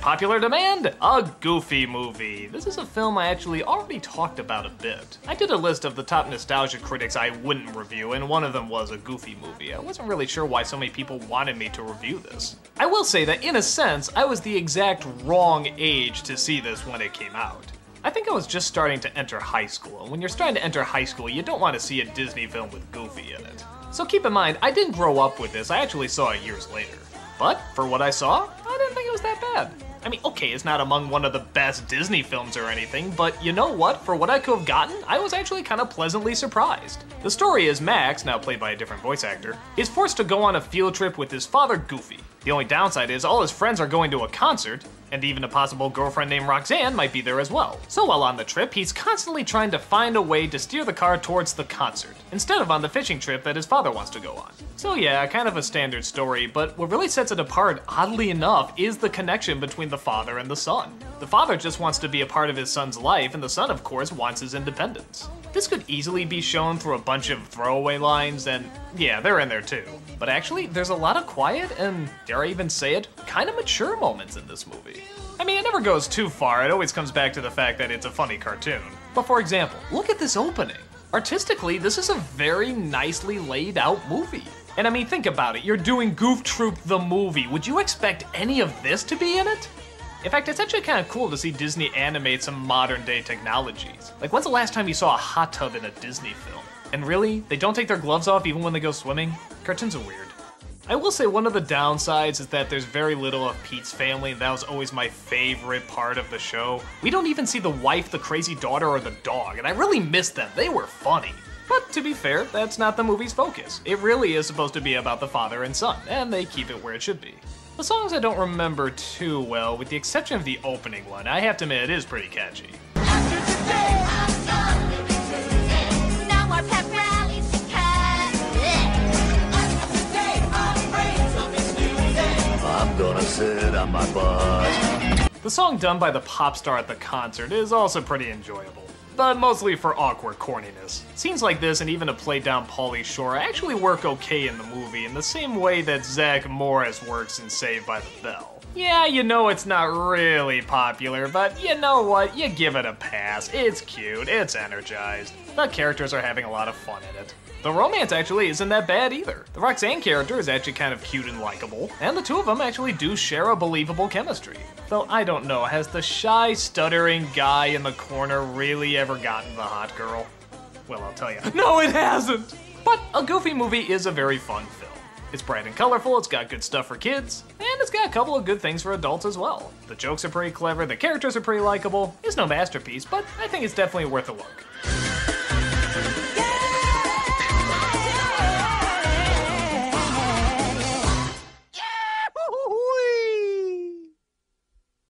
popular demand, a Goofy movie. This is a film I actually already talked about a bit. I did a list of the top nostalgia critics I wouldn't review, and one of them was a Goofy movie. I wasn't really sure why so many people wanted me to review this. I will say that in a sense, I was the exact wrong age to see this when it came out. I think I was just starting to enter high school, and when you're starting to enter high school, you don't want to see a Disney film with Goofy in it. So keep in mind, I didn't grow up with this, I actually saw it years later. But for what I saw, I didn't think it was that bad. I mean, okay, it's not among one of the best Disney films or anything, but you know what? For what I could have gotten, I was actually kind of pleasantly surprised. The story is Max, now played by a different voice actor, is forced to go on a field trip with his father Goofy. The only downside is all his friends are going to a concert, and even a possible girlfriend named Roxanne might be there as well. So while on the trip, he's constantly trying to find a way to steer the car towards the concert, instead of on the fishing trip that his father wants to go on. So yeah, kind of a standard story, but what really sets it apart, oddly enough, is the connection between the father and the son. The father just wants to be a part of his son's life, and the son, of course, wants his independence. This could easily be shown through a bunch of throwaway lines, and yeah, they're in there too. But actually, there's a lot of quiet and, dare I even say it, kind of mature moments in this movie. I mean, it never goes too far, it always comes back to the fact that it's a funny cartoon. But for example, look at this opening. Artistically, this is a very nicely laid out movie. And I mean, think about it, you're doing Goof Troop the movie. Would you expect any of this to be in it? In fact, it's actually kind of cool to see Disney animate some modern day technologies. Like, when's the last time you saw a hot tub in a Disney film? And really, they don't take their gloves off even when they go swimming? Cartoons are weird. I will say one of the downsides is that there's very little of Pete's family, and that was always my favorite part of the show. We don't even see the wife, the crazy daughter, or the dog, and I really miss them. They were funny. But to be fair, that's not the movie's focus. It really is supposed to be about the father and son, and they keep it where it should be. The songs I don't remember too well, with the exception of the opening one. I have to admit, it is pretty catchy. I'm gonna sit on my butt. The song done by the pop star at the concert is also pretty enjoyable, but mostly for awkward corniness. Scenes like this and even to play down Pauly Shore actually work okay in the movie in the same way that Zach Morris works in Saved by the Bell. Yeah, you know it's not really popular, but you know what? You give it a pass. It's cute, it's energized. The characters are having a lot of fun in it. The romance actually isn't that bad either. The Roxanne character is actually kind of cute and likable, and the two of them actually do share a believable chemistry. Though I don't know, has the shy, stuttering guy in the corner really ever gotten the hot girl? Well, I'll tell you, no it hasn't! But a Goofy movie is a very fun film. It's bright and colorful, it's got good stuff for kids, and it's got a couple of good things for adults as well. The jokes are pretty clever, the characters are pretty likable. It's no masterpiece, but I think it's definitely worth a look.